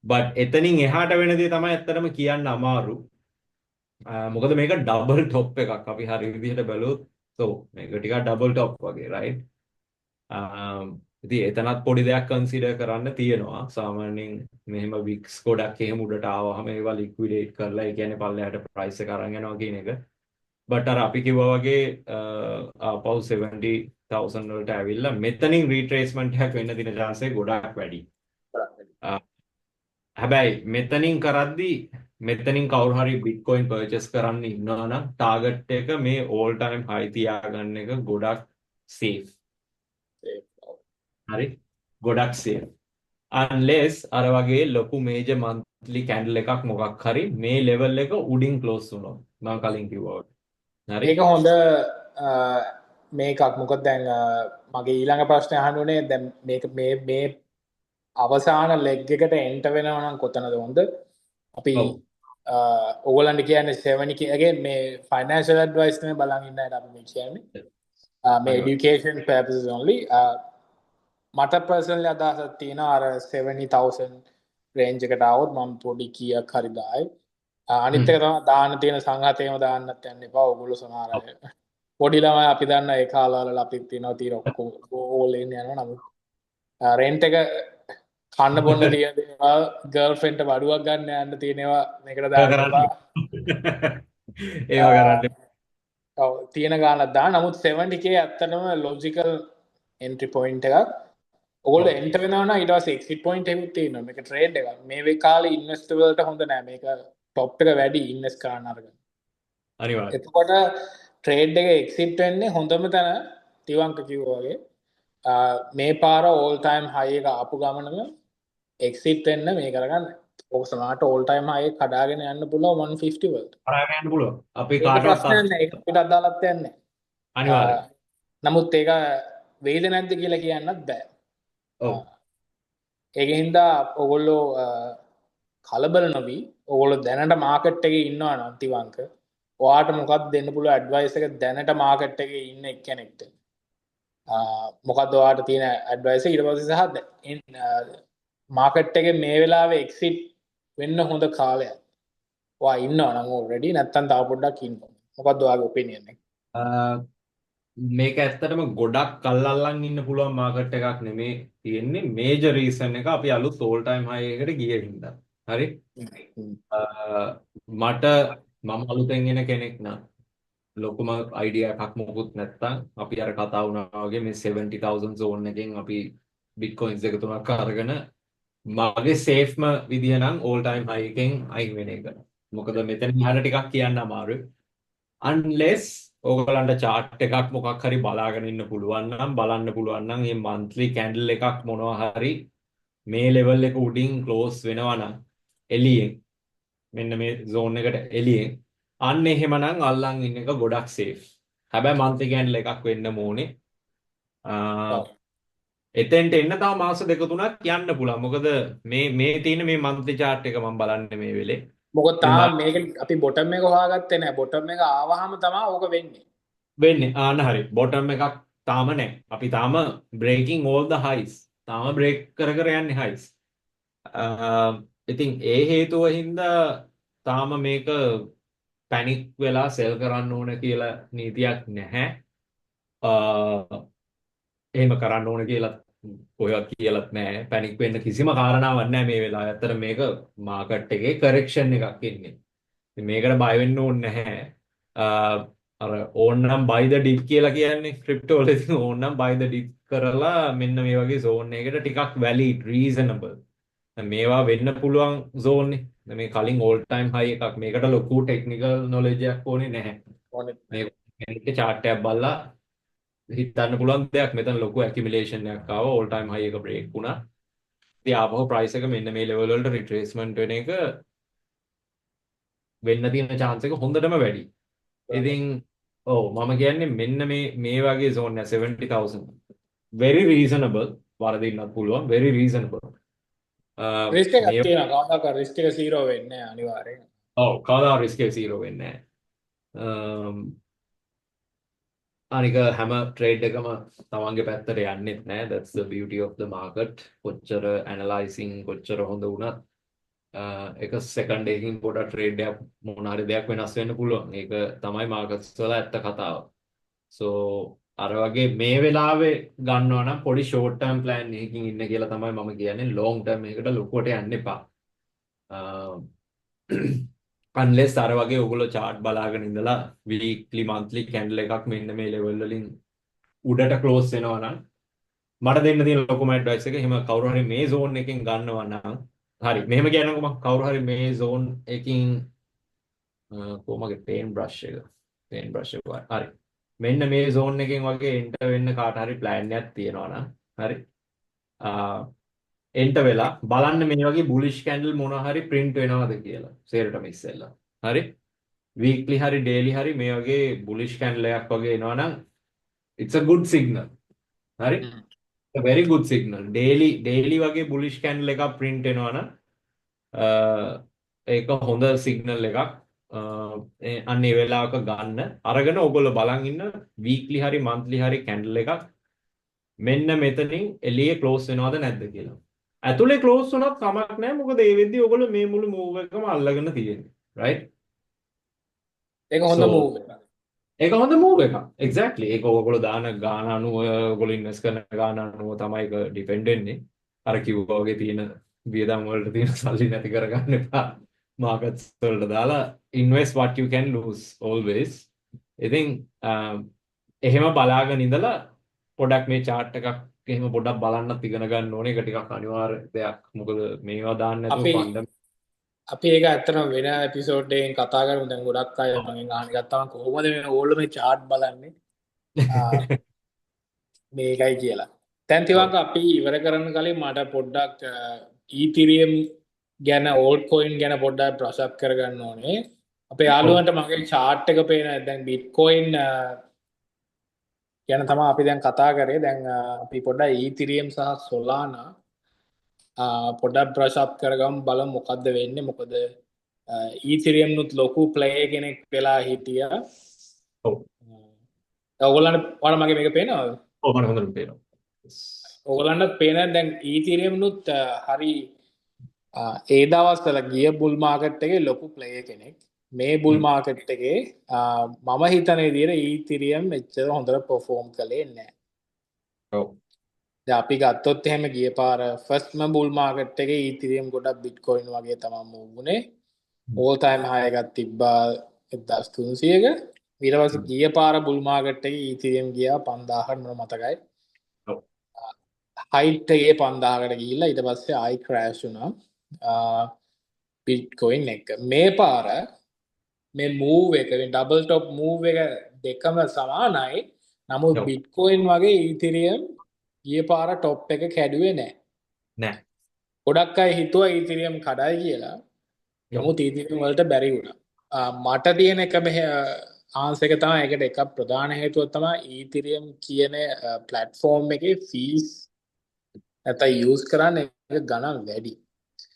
but එතනින් එහාට වෙන දේ තමයි ඇත්තටම කියන්න අමාරු මොකද මේක ඩබල් টොප් එකක් අපි හරි විදිහට බැලුවොත් so මේක ටිකක් ඩබල් টොප් වගේ right ඉතින් එතනත් පොඩි දෙයක් කන්සිඩර් කරන්න තියෙනවා සාමාන්‍යයෙන් මෙහෙම වික්ස් ගොඩක් එහෙම උඩට ආවහම ඒවා ලික්විඩේට් කරලා ඒ කියන්නේ පල්ලෙහාට ප්‍රයිස් එක අරන් යනවා කියන එක බට් අර අපි කිව්වා වගේ ආපහු 70000 වලට ඇවිල්ලා මෙතනින් රීට්‍රේස්මන්ට් එකක් වෙන්න තියෙන chance එක ගොඩක් වැඩි හැබැයි මෙතනින් කරද්දී මෙතනින් කවුරු හරි බිට්කොයින් පර්චේස් කරන්න ඉන්නවා නම් ටාගට් එක මේ ඕල් ටයිම් හයි තියාගන්න එක ගොඩක් සේෆ් හරි ගොඩක් සේෆ් unless අර වගේ ලොකු මේජර් monthly candle එකක් මොකක් හරි මේ level එක උඩින් close වුණොත් මම කලින් කිව්වා හරි ඒක හොඳ මේකක් මොකද දැන් මගේ ඊළඟ ප්‍රශ්නේ අහන්නේ දැන් මේක මේ අවසාන ලෙග් එකට එන්ටර් වෙනවා නම් කොතනද හොඳ අපි ඕගොල්ලන්ට කියන්නේ 70kගේ මේ ෆයිනෑන්ෂල් ඇඩ්වයිස් තමයි බලන් ඉන්න අයට අපි මේ කියන්නේ මේ education purposes only මට පර්සනලි අදහසක් තියෙනවා අර 70000 රේන්ජ් එකට ආවොත් මම පොඩි කීයක් හරි දායි අනිත් එක තමයි දාන්න තියෙන සංඝාතේම දාන්නත් යන්න එපා ඕගොල්ලෝ සමහර අය පොඩි ළමයි අපි දන්න ඒ කාලවල අපිත් තියෙනවා ඔක්කොම ඕල් ඉන්න යනවා නමුත් රෙන්ට් එක කන්න බොන්න තියෙන දේවල් ගර්ල්ෆ්‍රෙන්ඩ්ට වඩුවක් ගන්න යන්න තියෙනවා මේකට දාන්න කරන්න. එපා. ඒව කරන්න. ඔව් තියෙන ගානක් දාන්න. නමුත් 70k ඇත්තටම ලොජිකල් එන්ට්‍රි පොයින්ට් එකක්. ඔයගොල්ලෝ ඔව්. එන්ටර් වෙනවා නම් ඊට පස්සේ එක්සිට් පොයින්ට් එකකුත් තියෙනවා. මේක ට්‍රේඩ් එකක්. මේ කාලේ ඉන්වෙස්ටර් වලට හොඳ නෑ. මේක টොප් එක වැඩි ඉන්වෙස්ට් කරන්න අරගෙන. අනිවාර්යයෙන්. එතකොට ට්‍රේඩ් එක එක්සිට් වෙන්නේ හොඳම තැන තිවංක කිව්වා වගේ මේ පාර ඕල් ටයිම් හයි එක ආපු ගමනම එක්සිට් වෙන්න මේ කරගන්න. ඕක සමහරට ඕල් ටයිම් හයි එක කඩාගෙන යන්න පුළුවන් 150 වලට. කරාගෙන යන්න පුළුවන්. අපි ඒක කාටවත් ප්‍රශ්නයක් නෑ. ඒක අපිට අදාළත් නැහැ. අනිවාර්යයෙන්. නමුත් ඒක වේද නැද්ද කියලා කියන්නත් බෑ. ඔව්. ඒකින් හින්දා ඔයගොල්ලෝ කලබල නොවි. ඔයගොල්ලෝ දැනට මාකට් එකේ ඉන්නවා නම් තිවංක ඔයාට මොකක්ද දෙන්න පුළුවන් ඇඩ්වයිස් එක දැනට මාකට් එකේ ඉන්න එක්කෙනෙක්ට මොකක්ද ඔයාට තියෙන ඇඩ්වයිස් එක ඊට පස්සේ සහ මාකට් එකේ මේ වෙලාවේ එක්සිට් වෙන්න හොඳ කාලයක් ඔයා ඉන්නවා නම් ඔල්රෙඩි නැත්තම් තව පොඩ්ඩක් ඉන්න මොකක්ද ඔයාගේ ඔපිනියන් එක මේක ඇත්තටම ගොඩක් කල් අල්ලන් ඉන්න පුළුවන් මාකට් එකක් නෙමේ තියෙන්නේ මේජර් රීසන් එක අපි අලුත් ඕල් ටයිම් හයි එකට ගිය හින්දා. හරි? මට මම අලුතෙන් එන කෙනෙක් නම් ලොකුම අයිඩියා එකක් මොකුත් නැත්තම් අපි අර කතා වුණා වගේ මේ 70000 zone එකෙන් අපි බිට්කොයින්ස් දෙක තුනක් අරගෙන මගේ සේෆ්ම විදිය නම් ඕල් ටයිම් හයි එකෙන් අයින් වෙන එක. මොකද මෙතන ඉහළ ටිකක් කියන්න අමාරුයි. unless ඕගලන්ට chart එකක් මොකක් හරි බලාගෙන ඉන්න පුළුවන් නම් බලන්න පුළුවන් නම් මේ monthly candle එකක් මොනවා හරි මේ level එක උඩින් close වෙනවා නම් එළියෙන් මෙන්න මේ zone එකට එළියෙන් අන්න එහෙමනම් අල්ලන් ඉන්න එක ගොඩක් safe. හැබැයි monthly candle එකක් වෙන්න ඕනේ. එතෙන්ට එන්න තව මාස දෙක තුනක් යන්න පුළුවන්. මොකද මේ තියෙන මේ monthly chart එක මම බලන්නේ මේ වෙලේ. මොකද තාම මේක අපි බොටම් එක හොයාගත්තේ නැහැ. බොටම් එක ආවහම තමයි ඕක වෙන්නේ. වෙන්නේ ආන්න හරි. බොටම් එකක් තාම නැහැ. අපි තාම breaking all the highs. තාම break කර කර යන්නේ highs. ඉතින් ඒ හේතුව හින්දා තාම මේක පැනික් වෙලා සෙල් කරන්න ඕන කියලා නීතියක් නැහැ. එහෙම කරන්න ඕන කියලා කොහෙවත් කියලත් නැහැ. පැනික් වෙන්න කිසිම කාරණාවක් නැහැ මේ වෙලාවේ. ඇත්තට මේක මාකට් එකේ කරෙක්ෂන් එකක් ඉන්නේ. ඉතින් මේකට බය වෙන්න ඕනේ නැහැ. අර ඕන්නම් buy the dip කියලා කියන්නේ ක්‍රිප්ටෝ වල ඉතින් ඕන්නම් buy the dip කරලා මෙන්න මේ වගේ zone එකකට ටිකක් valid reasonable. දැන් මේවා වෙන්න පුළුවන් zone නේ. දැන් මේ කලින් all time high එකක්. මේකට ලොකු technical knowledge එකක් ඕනේ නැහැ. මේ කෙනෙක්ගේ chart එකක් බලලා හිතන්න පුළුවන් දෙයක්. මෙතන ලොකු accumulation එකක් ආවා. all time high එක break වුණා. ඉතින් ආපහු price එක මෙන්න මේ level වලට retracement වෙන එක වෙන්න තියෙන chance එක හොඳටම වැඩි. ඉතින් ඔව් මම කියන්නේ මෙන්න මේ වගේ zone එක 70000 very reasonable වරදින්නත් පුළුවන් very reasonable. රිස්ක් එකක් තියෙනවා. කවදාකවත් රිස්ක් එක 0 වෙන්නේ නැහැ අනිවාර්යෙන්. ඔව් කවදා රිස්ක් එක 0 වෙන්නේ නැහැ. අනික හැම ට්‍රේඩ් එකම තමන්ගේ පැත්තට යන්නෙත් නැහැ. That's the beauty of the market. කොච්චර analyzing කොච්චර හොඳ වුණත් එක සෙකන්ඩ් එකකින් පොඩක් ට්‍රේඩ් එකක් මොන හරි දෙයක් වෙනස් වෙන්න පුළුවන්. ඒක තමයි මාකට්ස් වල ඇත්ත කතාව. So අර වගේ මේ වෙලාවේ ගන්නවා නම් පොඩි ෂෝට් ටර්ම් ප්ලෑන් එකකින් ඉන්න කියලා තමයි මම කියන්නේ. ලොන්ග් ටර්ම් එකකට ලොකුවට යන්න එපා. unless අර වගේ ඔයගොල්ලෝ chart බලාගෙන ඉඳලා weekly monthly candle එකක් මෙන්න මේ level වලින් උඩට close වෙනවා නම් මට දෙන්න තියෙන ලොකුම advice එක එහෙම කවුරු හරි මේ zone එකෙන් ගන්නවා නම් හරි මෙහෙම කියනකො මම කවුරු හරි මේ zone එකකින් කොහොමද paint brush එක හරි මෙන්න මේ zone එකෙන් වගේ enter වෙන්න කාට හරි plan එකක් තියෙනවා නම් හරි enter වෙලා බලන්න මේ වගේ bullish candle මොනවා හරි print වෙනවද කියලා සේරටම ඉස්සෙල්ලා හරි weekly හරි daily හරි මේ වගේ bullish candle එකක් වගේ එනවා නම් it's a good signal හරි a very good signal daily වගේ bullish candle එකක් print වෙනවා නම් ඒක හොඳ signal එකක් අන්න ඒ වෙලාවක ගන්න අරගෙන ඔයගොල්ලෝ බලන් ඉන්න weekly හරි monthly හරි candle එකක් මෙන්න මෙතනින් එළියේ close වෙනවද නැද්ද කියලා ඇතුලේ close වුණත් කමක් නැහැ මොකද ඒ වෙද්දි ඔයගොල්ලෝ මේ මුළු move එකම අල්ලගෙන තියෙන්නේ right ඒක හොඳ move එකක් ඒක හොඳ move එකක් exactly ඒක ඔයගොල්ලෝ දාන ගාන අනුව ඔයගොල්ලෝ invest කරන ගාන අනුව තමයි ඒක depend වෙන්නේ අර කිව්වා වගේ තියෙන වියදම් වලට තියෙන සල්ලි නැති කරගන්න එපා. මාකට්ස් වලට දාලා invest what you can lose always. ඉතින් එහෙම බලාගෙන ඉඳලා පොඩක් මේ chart එකක් එහෙම පොඩක් බලන්නත් ඉගෙන ගන්න ඕනේ. ඒක ටිකක් අනිවාර්ය දෙයක්. මොකද මේවා දාන්න නැතුව අපි ෆන්ඩ අපි ඒක ඇත්තටම වෙන එපිසෝඩ් එකකින් කතා කරමු. දැන් ගොඩක් අය මගෙන් අහන එකක් තමයි කොහොමද මේ ඕගොල්ලෝ මේ chart බලන්නේ මේකයි කියලා. දැන් තිවාංග අපි ඉවර කරන්න කලින් මට පොඩ්ඩක් ඊතීරියම් ගැන ඕල්ඩ් කොයින් ගැන පොඩ්ඩක් බ්‍රෂ් අප් කරගන්න ඕනේ. අපේ යාළුවන්ට මගේ chart එක පේන දැන් බිට්කොයින් ගැන තමයි අපි දැන් කතා කරේ. දැන් අපි පොඩ්ඩක් ඊතීරියම් සහ සොලානා පොඩ්ඩක් බ්‍රෂ් අප් කරගමු බලමු මොකද්ද වෙන්නේ. මොකද ඊතීරියම් නුත් ලොකු ප්ලේ කෙනෙක් වෙලා හිටියා. ඔව්. ඔයගොල්ලන්ට මගේ මේක පේනවද? ඔව් මට හොඳට පේනවා. ඔයගොල්ලන්ට පේන දැන් ඊතීරියම් නුත් හරි ඒ දවස්වල ගිය බුල් මාකට් එකේ ලොකු ප්ලේ කෙනෙක්. මේ බුල් මාකට් එකේ මම හිතන විදිහට ඊතීරියම් එච්චර හොඳට පර්ෆෝම් කළේ නැහැ. ඔව්. දැන් අපි ගත්තොත් එහෙම ගිය පාර ෆස්ට්ම බුල් මාකට් එකේ ඊතීරියම් ගොඩක් බිට්කොයින් වගේ තමයි මූව් වුනේ. ඕල් ටයිම් හයි එකක් තිබ්බා 1300ක. ඊට පස්සේ ගිය පාර බුල් මාකට් එකේ ඊතීරියම් ගියා 5000කට මට මතකයි. ඔව්. හයිට් එකේ 5000කට ගිහිල්ලා ඊට පස්සේ ආයි ක්‍රෑෂ් වුණා. බිට්කොයින් එක මේ පාර මේ මූව් එක මේ ඩබල් টොප් මූව් එක දෙකම සමානයි. නමුත් බිට්කොයින් වගේ ඊතීරියම් ගිය පාර টොප් එක කැඩුවේ නැහැ. ගොඩක් අය හිතුවා ඊතීරියම් කඩයි කියලා. නමුත් ඊතීරියම් වලට බැරි වුණා. මට තියෙන එක ආන්සර් එක තමයි ඒකට එක ප්‍රධාන හේතුව තමයි ඊතීරියම් කියන ප්ලැට්ෆෝම් එකේ ෆීස් නැත්නම් යූස් කරන්න එක ගණන් වැඩි.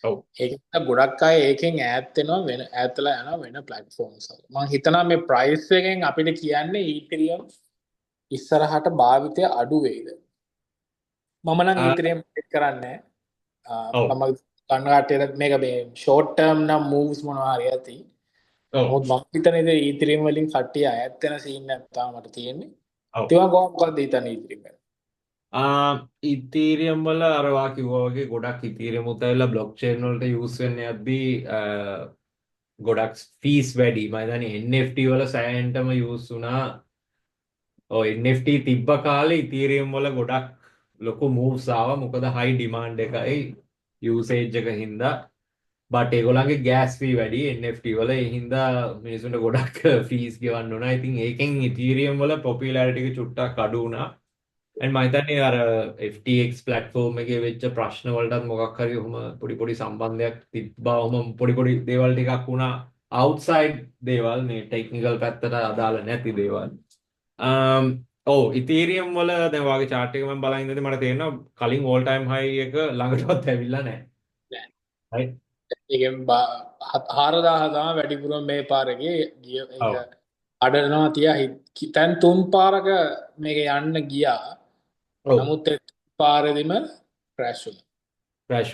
ඔව්. ඒක ගොඩක් අය ඒකෙන් ඈත් වෙනවා ඈත්ලා යනවා වෙන ප්ලැට්ෆෝම්ස් වල. මම හිතනවා මේ ප්‍රයිස් එකෙන් අපිට කියන්නේ ඊතීරියම් ඉස්සරහට භාවිතය අඩු වෙයිද? මම නම් ඊතීරියම් පික් කරන්නේ මම කන්වර්ට් මේක මේ ෂෝට් ටර්ම් නම් මූව්ස් මොනවා හරි ඇති. මොකද මම හිතන්නේ ඊතීරියම් වලින් කට්ටිය ඈත් වෙන සීන් එකක් තමයි මට තියෙන්නේ. ඒවා කොහොමද හිතන්නේ ඊතීරියම් ගැන? ඉතීරියම් වල අර වා කිව්වා වගේ ගොඩක් ඉතීරියම් උත් ඇවිල්ලා බ්ලොක් චේන් වලට යූස් වෙන්නේ යද්දී ගොඩක් ෆීස් වැඩි. මම හිතන්නේ NFT වල සෑහෙනටම යූස් වුණා. ඔය NFT තිබ්බ කාලේ ඉතීරියම් වල ගොඩක් ලොකු මූව්ස් ආවා. මොකද හයි ඩිමාන්ඩ් එකයි යූසේජ් එක හින්දා. බට් ඒගොල්ලන්ගේ ගෑස් ෆී වැඩි NFT වල. ඒ හින්දා මිනිසුන්ට ගොඩක් ෆීස් ගෙවන්න උනා. ඉතින් ඒකෙන් ඉතීරියම් වල පොපියුලාරිටි එක චුට්ටක් අඩු වුණා. and මම හිතන්නේ අර FTX platform එකේ වෙච්ච ප්‍රශ්න වලටත් මොකක් හරි ඔහම පොඩි සම්බන්ධයක් තිබ්බා. ඔහම පොඩි දේවල් ටිකක් වුණා. outside දේවල් මේ ටෙක්නිකල් පැත්තට අදාළ නැති දේවල්. ඔව් ඉතීරියම් වල දැන් වාගේ chart එක මම බලන් ඉඳලා මට තේරෙනවා කලින් all time high එක ළඟටවත් ඇවිල්ලා නැහැ. right ඒකෙන් 4000 තමයි වැඩිපුරම මේ පාරේ ගිය ඒක අඩනවා තියා තැන් තුන් පාරක මේක යන්න ගියා. නමුත් පාරෙදිම ක්‍රෑෂ්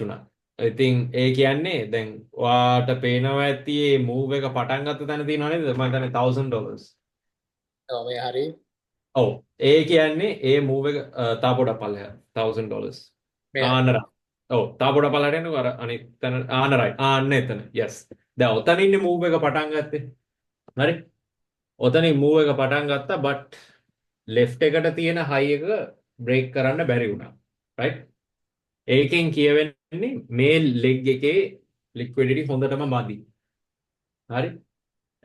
වුණා. ඉතින් ඒ කියන්නේ දැන් ඔයාට පේනවා ඇති මේ මූව් එක පටන් ගත්ත තැන තියෙනව නේද? මම හිතන්නේ $1000. ඔව් මේ හරි. ඔව් ඒ කියන්නේ ඒ මූව් එක තා පොඩක් පල්ලෙහා $1000. ආනරා. ඔව් තා පොඩක් පල්ලෙහාට යනවා අර අනිත් තැන ආනරයි. ආන්න එතන. yes. දැන් ඔතන ඉන්නේ මූව් එක පටන් ගත්තේ. හරි. ඔතනින් මූව් එක පටන් ගත්තා බට් left එකට තියෙන high එක break කරන්න බැරි වුණා. right? ඒකෙන් කියවෙන්නේ මේ leg එකේ liquidity හොඳටම මදි. හරි?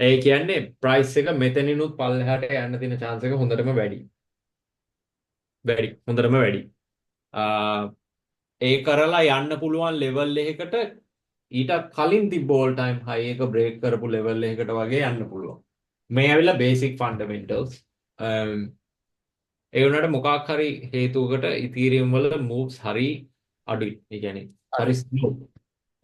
ඒ කියන්නේ price එක මෙතනිනුත් පල්ලෙහාට යන්න තියෙන chance එක හොඳටම වැඩි. හොඳටම වැඩි. ඒ කරලා යන්න පුළුවන් level එකකට ඊට කලින් තිබ්බ all time high එක break කරපු level එකකට වගේ යන්න පුළුවන්. මේ ඇවිල්ලා basic fundamentals. ඒ වුණාට මොකක් හරි හේතුවකට ඉතීරියම් වල moves හරි අඩුයි. ඒ කියන්නේ හරි slow.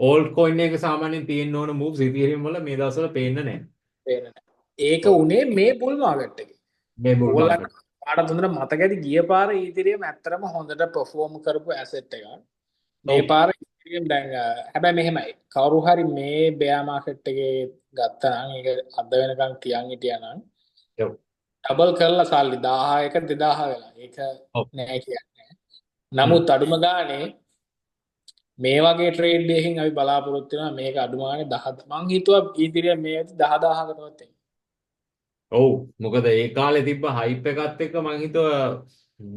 old coin එක සාමාන්‍යයෙන් තියෙන්න ඕන moves ඉතීරියම් වල මේ දවස්වල පේන්නේ නැහැ. ඒක උනේ මේ බුල් මාකට් එකේ. මේ බුල් මාකට්. පාඩ හොඳට මතක ඇති ගිය පාර ඉතීරියම් ඇත්තටම හොඳට perform කරපු asset එකක්. මේ පාර ඉතීරියම් දැන් හැබැයි මෙහෙමයි. කවුරු හරි මේ bear market එකේ ගත්තා නම් ඒක අද වෙනකන් තියන් හිටියා නම් ඩබල් කරලා සල්ලි 1000ක 2000 වෙලා. ඒක නෑ කියන්නේ. නමුත් අඩුම ගානේ මේ වගේ ට්‍රේඩ් එකකින් අපි බලාපොරොත්තු වෙනවා මේක අඩුම ගානේ 10 මං හිතුවා ඊතිරිය මේ 10000කටවත් එයි. ඔව් මොකද ඒ කාලේ තිබ්බ හයිප් එකත් එක්ක මං හිතුවා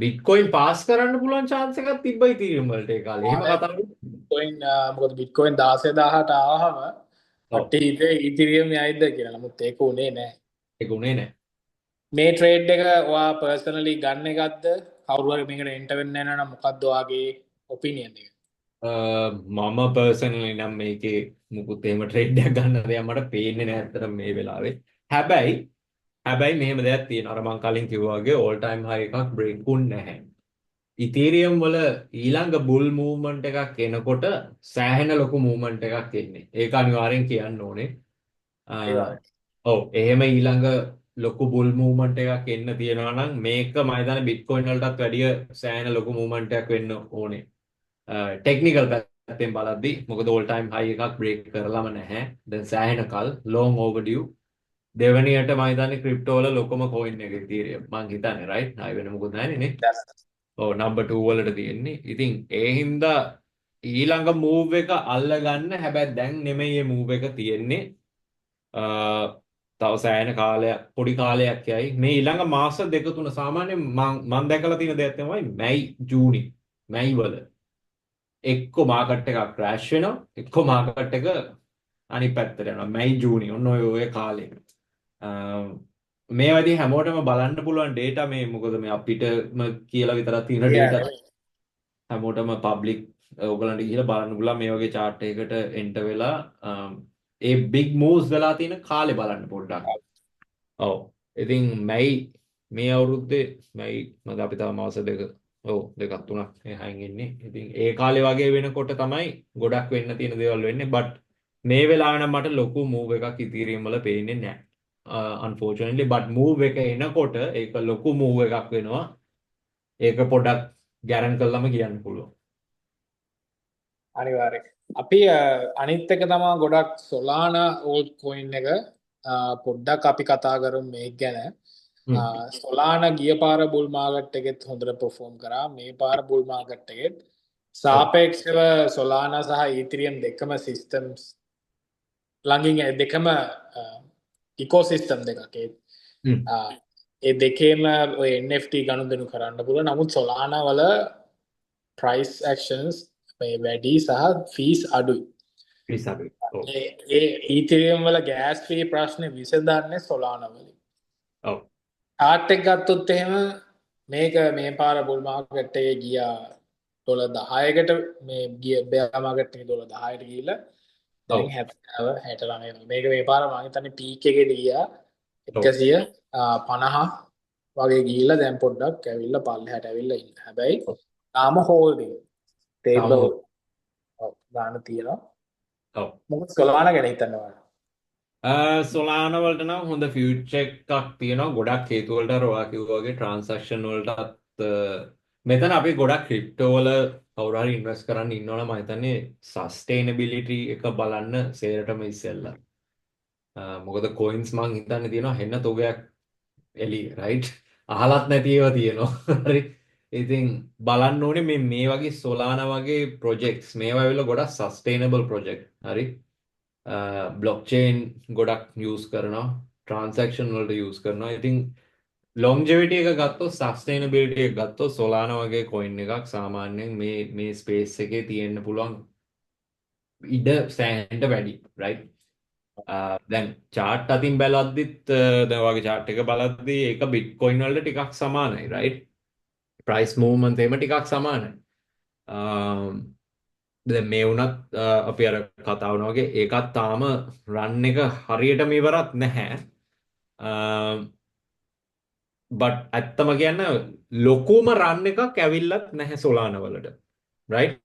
බිට්කොයින් පාස් කරන්න පුළුවන් chance එකක් තිබ්බයි ඉතිරියම් වලට ඒ කාලේ. එහෙම කතාවක්. බිට්කොයින් මොකද බිට්කොයින් 16000ට ආවහම ඔව් කට්ටිය හිතුවේ ඊතිරියම් යයිද කියලා. නමුත් ඒක උනේ නැහැ. ඒක උනේ නැහැ. මේ ට්‍රේඩ් එක ඔයා පර්සනලි ගන්න එකක්ද? කවුරු හරි මේකට එන්ටර් වෙන්න යනවා නම් මොකක්ද ඔයාගේ ඔපිනියන් එක? මම පර්සනලි නම් මේකේ මුකුත් එහෙම ට්‍රේඩ් එකක් ගන්න දෙයක් මට පේන්නේ නැහැ අතට මේ වෙලාවේ. හැබැයි මෙහෙම දෙයක් තියෙනවා. අර මං කලින් කිව්වා වගේ all time high එකක් break වුන්නේ නැහැ. ඉතීරියම් වල ඊළඟ බුල් මූව්මන්ට් එකක් එනකොට සෑහෙන ලොකු මූව්මන්ට් එකක් එන්නේ. ඒක අනිවාර්යෙන් කියන්න ඕනේ. අනිවාර්යයෙන්. ඔව් එහෙම ඊළඟ ලොකු බුල් මූව්මන්ට් එකක් එන්න තියෙනවා නම් මේක මම හිතන්නේ බිට්කොයින් වලටත් වැඩිය සෑහෙන ලොකු මූව්මන්ට් එකක් වෙන්න ඕනේ. ටෙක්නිකල් පැත්තෙන් බලද්දි මොකද all time high එකක් break කරලම නැහැ. දැන් සෑහෙන කල් long overdue. දෙවැනියට මම හිතන්නේ ක්‍රිප්ටෝ වල ලොකම coin එක Ethereum. මං හිතන්නේ right. ආයෙ වෙන මොකුත් නැහැ නේ. ඔව් නම්බර් 2 වලට තියෙන්නේ. ඉතින් ඒ හින්දා ඊළඟ මූව් එක අල්ල ගන්න හැබැයි දැන් නෙමෙයි මේ මූව් එක තියෙන්නේ. තව සෑහෙන කාලයක් පොඩි කාලයක් යයි. මේ ඊළඟ මාස දෙක තුන සාමාන්‍යයෙන් මම දැකලා තියෙන දෙයක් තමයි මැයි ජූනි මැයි වල එක්ක මාකට් එකක් ක්‍රෑෂ් වෙනවා එක්ක මාකට් එක අනිත් පැත්තට යනවා මැයි ජූනි ඔන්න ඔය කාලේ. මේ වගේ හැමෝටම බලන්න පුළුවන් ඩේටා මේ මොකද මේ අපිටම කියලා විතරක් තියෙන ඩේටා හැමෝටම පබ්ලික් ඔයගලන්ට ගිහලා බලන්න පුළුවන් මේ වගේ chart එකකට එන්ටර් වෙලා ඒ big moves වෙලා තියෙන කාලේ බලන්න පොඩ්ඩක්. ඔව්. ඉතින් මැයි මේ අවුරුද්දේ මැයි මම අපි තව මාස දෙක දෙකක් තුනක් එහයින් ඉන්නේ. ඉතින් ඒ කාලේ වගේ වෙනකොට තමයි ගොඩක් වෙන්න තියෙන දේවල් වෙන්නේ. but මේ වෙලාවේ නම් මට ලොකු move එකක් Ethereum වල පේන්නේ නැහැ. unfortunately but move එක එනකොට ඒක ලොකු move එකක් වෙනවා. ඒක පොඩක් ගැරන්ටි කරලම කියන්න පුළුවන්. අනිවාර්යයෙන්. අපි අනිත් එක තමයි ගොඩක් Solana altcoin එක පොඩ්ඩක් අපි කතා කරමු මේක ගැන. Solana ගිය පාර බුල් මාකට් එකෙත් හොඳට perform කරා. මේ පාර බුල් මාකට් එකෙත් සාපේක්ෂව Solana සහ Ethereum දෙකම systems ළඟින් දෙකම ecosystem දෙකක්. ඒ දෙකේම ඔය NFT ගනුදෙනු කරන්න පුළුවන්. නමුත් Solana වල price actions වැඩි සහ ෆීස් අඩුයි. ඒ ඊතරියම් වල ගෑස් ෆී ප්‍රශ්නේ විසඳන්නේ Solana වලින්. ඔව්. chart එක ගත්තොත් එහෙම මේක මේ පාර බුල් මාකට් එකේ ගියා $10කට මේ ගිය බෑ මාකට් එකේ $10ට ගිහිල්ලා දැන් 69 මේක මේ පාර මම හිතන්නේ පීක් එකේදී ගියා 150 වගේ ගිහිල්ලා දැන් පොඩ්ඩක් ඇවිල්ලා පල්ලෙහාට ඇවිල්ලා ඉන්න. හැබැයි තාම හෝල්ඩින් ටේබල් දාන්න තියෙනවා. ඔව්. මොකද Solana ගැන හිතනවා. Solana වලට නම් හොඳ ෆියුචර් එකක් තියෙනවා. ගොඩක් හේතු වලට අර ඔයා කිව්වා වගේ ට්‍රාන්සැක්ෂන් වලටත් මෙතන අපි ගොඩක් ක්‍රිප්ටෝ වල කවුරු හරි ඉන්වෙස්ට් කරන්න ඉන්නවනම් මම හිතන්නේ සස්ටේනබිලිටි එක බලන්න සේරටම ඉස්සෙල්ලා. මොකද කොයින්ස් මං හිතන්නේ තියෙනවා හෙන්න තොගයක් එළිය රයිට් අහලත් නැති ඒවා තියෙනවා. හරි. ඉතින් බලන්න ඕනේ මේ වගේ Solana වගේ ප්‍රොජෙක්ට්ස් මේවා ඇවිල්ලා ගොඩක් සස්ටේනබල් ප්‍රොජෙක්ට්. හරි. බ්ලොක්චේන් ගොඩක් යූස් කරනවා ට්‍රාන්සැක්ෂන් වලට යූස් කරනවා. ඉතින් ලොන්ජෙවිටි එක ගත්තොත් සස්ටේනබිලිටි එක ගත්තොත් Solana වගේ කොයින් එකක් සාමාන්‍යයෙන් මේ ස්පේස් එකේ තියෙන්න පුළුවන් ඉඩ සෑහෙන්න වැඩි රයිට්. දැන් chart අතින් බලද්දිත් දැන් වගේ chart එක බලද්දී ඒක බිට්කොයින් වලට ටිකක් සමානයි රයිට්. price movement එහෙම ටිකක් සමානයි. දැන් මේ වුණත් අපි අර කතා වුණා වගේ ඒකත් තාම රන් එක හරියටම ඉවරත් නැහැ. but ඇත්තම කියන්න ලොකුම රන් එකක් ඇවිල්ලත් නැහැ Solana වලට. right?